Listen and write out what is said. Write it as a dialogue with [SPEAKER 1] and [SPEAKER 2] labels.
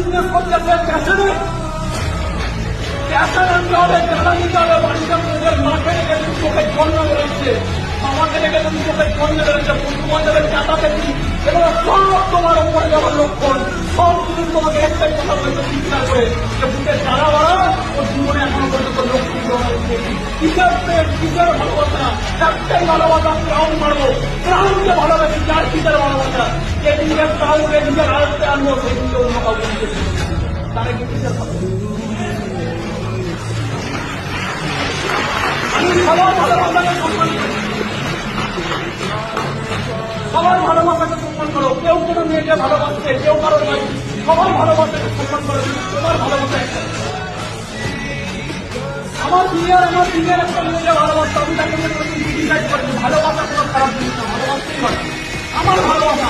[SPEAKER 1] Business করতে ক্যাশে আনতে হবে, টাকা নিতে হবে, বাড়িতে নিজের মাকে রেখে তুমি চোখে জন্ম বেরোচ্ছে, মামাকে রেখে তুমি চোখে জন্ম বেরোচ্ছে, বন্ধু বান্ধবের টাকা দেখি, এগুলো সব তোমার উপরে যাওয়ার লক্ষণ। সব কিছু তোমাকে একটাই কথা বলতে চিন্তা করে যে বুকের টাকা বাড়া ও জীবনে এখনো পর্যন্ত লক্ষ্য কিসের ভালোবাসা, একটাই ভালোবাসা, প্রাণ মারবো, প্রাণকে ভালোবাসি, চার কিসের ভালোবাসা, যেদিনকে প্রাণকে নিজের আয়ত্তে আনবো সেদিনকে অন্য কাউকে নিতে তারা কি কিসের ভালোবাসা। আমি সবার ভালোবাসাকে সম্মান করি, সবার ভালোবাসাকে সম্মান করো। কেউ কোনো মেয়েকে ভালোবাসছে, কেউ কারো নয়, সবার ভালোবাসাকে সম্মান করো। তোমার ভালোবাসা একটা, আমার বিয়ের একটা মেয়েকে ভালোবাসতো, আমি তাকে ডিসাইড করেছি ভালোবাসা কোনো খারাপ জিনিস না, ভালোবাসতেই পারে। আমার ভালোবাসা